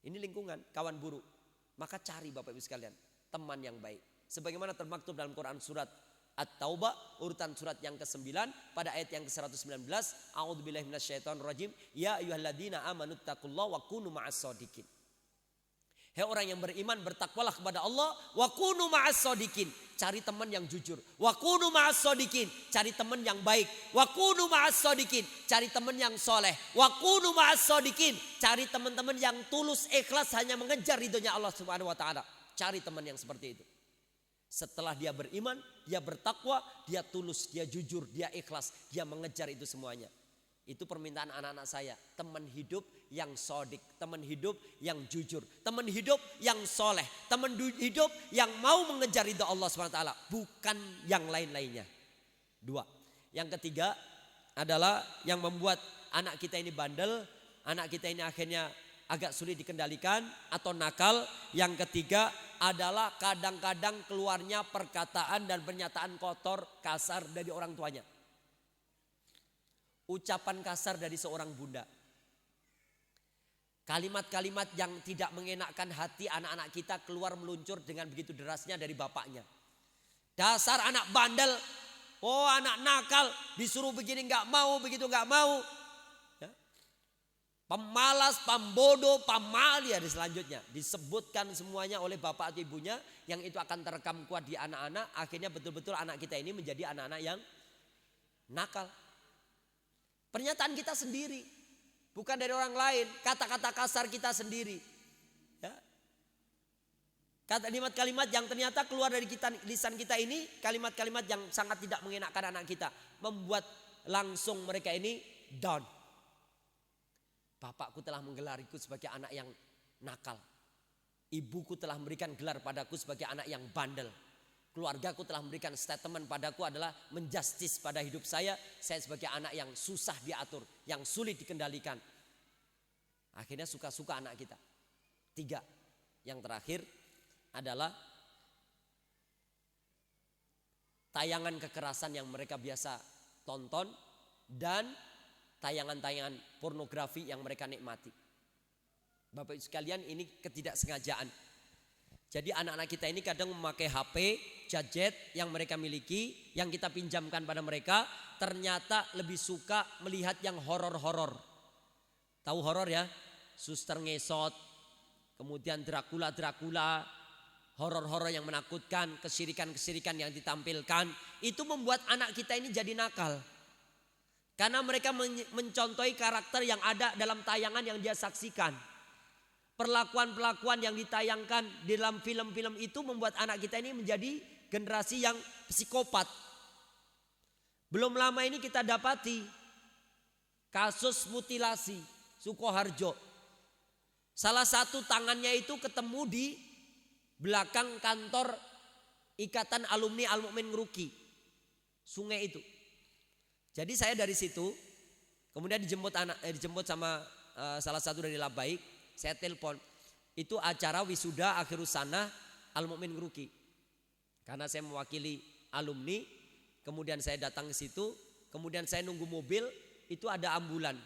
Ini lingkungan, kawan buruk. Maka cari Bapak Ibu sekalian, teman yang baik. Sebagaimana termaktub dalam Quran surat At-Taubah, urutan surat yang ke-9, pada ayat yang ke-119. A'udzubillahi minasyaitonirrajim. Ya ayyuhalladzina amanuttaqullaha wa kunu ma'as-shodiqin. Hei orang yang beriman, bertakwalah kepada Allah. Wa kunu ma'as-shodiqin. Cari teman yang jujur. Wa kunu ma'as-shodiqin. Cari teman yang baik. Wa kunu ma'as-shodiqin. Cari teman yang soleh. Wa kunu ma'as-shodiqin. Cari teman-teman yang tulus ikhlas hanya mengejar ridhonya Allah Subhanahu wa taala. Cari teman yang seperti itu. Setelah dia beriman, dia bertakwa, dia tulus, dia jujur, dia ikhlas, dia mengejar itu semuanya. Itu permintaan anak-anak saya. Teman hidup yang sodik. Teman hidup yang jujur. Teman hidup yang soleh. Teman hidup yang mau mengejar ridha Allah SWT. Bukan yang lain-lainnya. 2. Yang ketiga adalah yang membuat anak kita ini bandel. Anak kita ini akhirnya agak sulit dikendalikan atau nakal. Yang ketiga adalah kadang-kadang keluarnya perkataan dan pernyataan kotor, kasar dari orang tuanya. Ucapan kasar dari seorang bunda. Kalimat-kalimat yang tidak mengenakkan hati anak-anak kita keluar meluncur dengan begitu derasnya dari bapaknya. Dasar anak bandel. Oh anak nakal. Disuruh begini gak mau, begitu gak mau. Ya. Pemalas, pembodoh, pamalia di selanjutnya. Disebutkan semuanya oleh bapak atau ibunya. Yang itu akan terekam kuat di anak-anak. Akhirnya betul-betul anak kita ini menjadi anak-anak yang nakal. Pernyataan kita sendiri, bukan dari orang lain. Kata-kata kasar kita sendiri. Ya. Kalimat-kalimat yang ternyata keluar dari lisan kita ini, kalimat-kalimat yang sangat tidak mengenakan anak kita, membuat langsung mereka ini down. Bapakku telah menggelariku sebagai anak yang nakal. Ibuku telah memberikan gelar padaku sebagai anak yang bandel. Keluargaku telah memberikan statement padaku adalah menjustis pada hidup saya sebagai anak yang susah diatur, yang sulit dikendalikan. Akhirnya suka-suka anak kita. 3, yang terakhir adalah tayangan kekerasan yang mereka biasa tonton dan tayangan-tayangan pornografi yang mereka nikmati. Bapak Ibu sekalian, ini ketidaksengajaan. Jadi anak-anak kita ini kadang memakai HP, gadget yang mereka miliki, yang kita pinjamkan pada mereka, ternyata lebih suka melihat yang horor-horor. Tahu horor ya? Suster ngesot, kemudian Dracula, horor-horor yang menakutkan, kesirikan-kesirikan yang ditampilkan. Itu membuat anak kita ini jadi nakal. Karena mereka mencontohi karakter yang ada dalam tayangan yang dia saksikan. Perlakuan-perlakuan yang ditayangkan di dalam film-film itu membuat anak kita ini menjadi generasi yang psikopat. Belum lama ini kita dapati kasus mutilasi Sukoharjo. Salah satu tangannya itu ketemu di belakang kantor Ikatan Alumni Al-Mu'min Ngeruki, sungai itu. Jadi saya dari situ kemudian dijemput sama salah satu dari Labaik. Saya telepon, itu acara wisuda akhirus sanah Al-Mu'min Ngeruki. Karena saya mewakili alumni, kemudian saya datang ke situ, kemudian saya nunggu mobil, itu ada ambulan,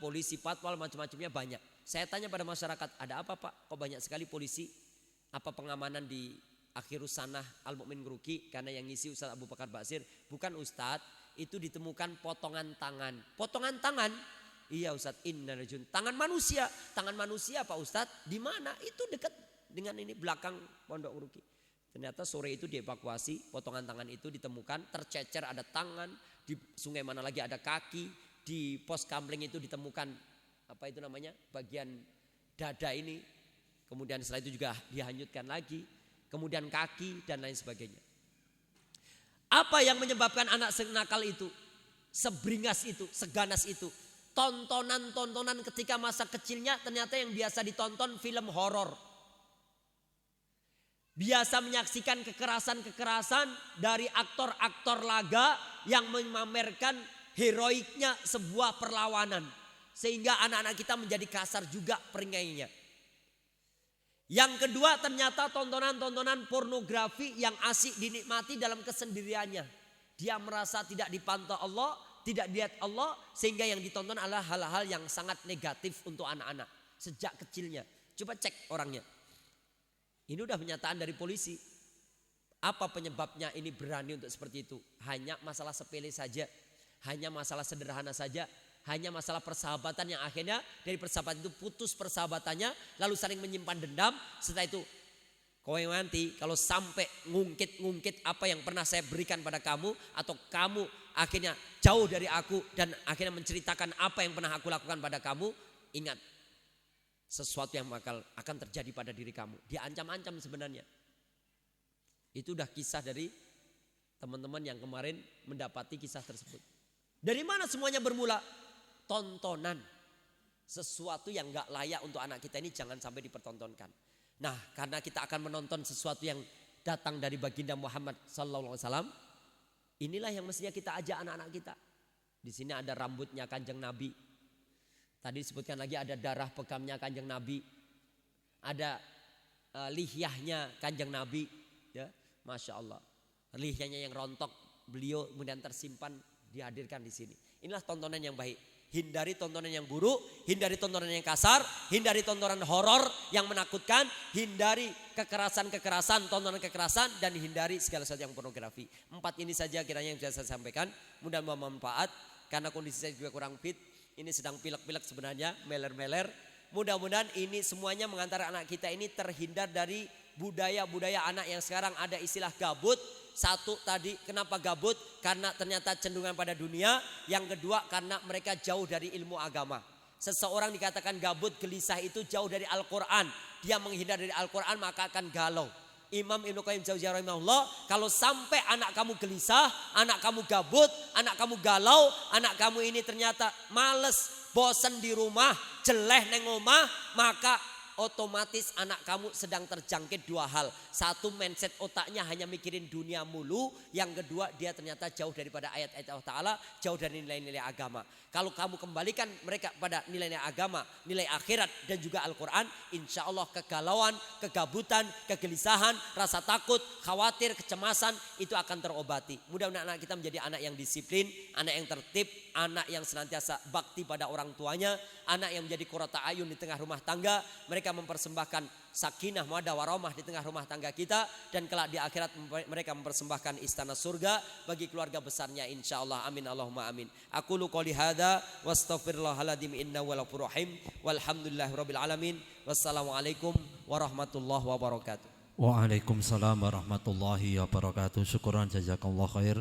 polisi, patwal, macam-macamnya banyak. Saya tanya pada masyarakat, ada apa Pak? Kok banyak sekali polisi? Apa pengamanan di akhirus sanah Al-Mu'min Ngeruki? Karena yang ngisi Ustadz Abu Bakar Basir. Bukan Ustadz, itu ditemukan potongan tangan. Potongan tangan? Iya Ustadz, tangan manusia Pak Ustadz, di mana? Itu dekat dengan ini belakang Pondok Ngeruki. Ternyata sore itu dievakuasi, potongan tangan itu ditemukan, tercecer ada tangan, di sungai mana lagi ada kaki, di pos kamling itu ditemukan apa itu namanya, bagian dada ini, kemudian setelah itu juga dihanyutkan lagi, kemudian kaki dan lain sebagainya. Apa yang menyebabkan anak senakal itu, seberingas itu, seganas itu? Tontonan-tontonan ketika masa kecilnya ternyata yang biasa ditonton film horor. Biasa menyaksikan kekerasan-kekerasan dari aktor-aktor laga yang memamerkan heroiknya sebuah perlawanan. Sehingga anak-anak kita menjadi kasar juga peringainya. Yang kedua ternyata tontonan-tontonan pornografi yang asik dinikmati dalam kesendiriannya. Dia merasa tidak dipantau Allah, tidak dilihat Allah, sehingga yang ditonton adalah hal-hal yang sangat negatif untuk anak-anak sejak kecilnya. Coba cek orangnya. Ini udah pernyataan dari polisi. Apa penyebabnya ini berani untuk seperti itu? Hanya masalah sepele saja, hanya masalah sederhana saja, hanya masalah persahabatan yang akhirnya dari persahabatan itu putus persahabatannya, lalu saling menyimpan dendam. Setelah itu, kowe nanti kalau sampai ngungkit apa yang pernah saya berikan pada kamu, atau kamu akhirnya jauh dari aku dan akhirnya menceritakan apa yang pernah aku lakukan pada kamu, ingat sesuatu yang akan terjadi pada diri kamu. Diancam-ancam sebenarnya. Itu udah kisah dari teman-teman yang kemarin mendapati kisah tersebut. Dari mana semuanya bermula? Tontonan. Sesuatu yang gak layak untuk anak kita ini jangan sampai dipertontonkan. Nah, karena kita akan menonton sesuatu yang datang dari baginda Muhammad SAW, inilah yang mestinya kita ajak anak-anak kita. Di sini ada rambutnya Kanjeng Nabi. Tadi disebutkan lagi ada darah pegamnya Kanjeng Nabi. Ada lihyahnya Kanjeng Nabi. Ya, Masya Allah. Lihyahnya yang rontok, beliau kemudian tersimpan, dihadirkan di sini. Inilah tontonan yang baik. Hindari tontonan yang buruk, hindari tontonan yang kasar, hindari tontonan horor yang menakutkan, hindari kekerasan-kekerasan, tontonan kekerasan, dan hindari segala sesuatu yang pornografi. 4 ini saja kiranya yang bisa saya sampaikan. Mudah-mudahan bermanfaat, karena kondisi saya juga kurang fit. Ini sedang pilek-pilek sebenarnya, meler-meler. Mudah-mudahan ini semuanya mengantar anak kita ini terhindar dari budaya-budaya anak yang sekarang ada istilah gabut. Satu tadi, kenapa gabut? Karena ternyata cenderungan pada dunia. Yang kedua, karena mereka jauh dari ilmu agama. Seseorang dikatakan gabut, gelisah itu jauh dari Al-Quran. Dia menghindar dari Al-Quran maka akan galau. Imam Ibnu Qayyim Jauziyah rahimahullah, kalau sampai anak kamu gelisah, anak kamu gabut, anak kamu galau, anak kamu ini ternyata males, bosan di rumah, jeleh neng omah, maka otomatis anak kamu sedang terjangkit dua hal. Satu, mindset otaknya hanya mikirin dunia mulu. Yang kedua, dia ternyata jauh daripada ayat-ayat Allah Ta'ala, jauh dari nilai-nilai agama. Kalau kamu kembalikan mereka pada nilai-nilai agama, nilai akhirat dan juga Al-Quran, insya Allah kegalauan, kegabutan, kegelisahan, rasa takut, khawatir, kecemasan itu akan terobati. Mudah-mudahan anak kita menjadi anak yang disiplin, anak yang tertib, anak yang senantiasa bakti pada orang tuanya, anak yang menjadi qurrata ayun di tengah rumah tangga. Mereka mempersembahkan sakinah, mawaddah, warahmah di tengah rumah tangga kita, dan kelak di akhirat mereka mempersembahkan istana surga bagi keluarga besarnya insyaallah. Amin Allahumma amin. Aqulu qouli hadza wastaghfirullahaladzim innahu wal ghafurur rahim. Walhamdulillahirabbil alamin. Wassalamualaikum warahmatullahi wabarakatuh. Waalaikumsalam warahmatullahi wabarakatuh. Syukran, jazakallahu khair.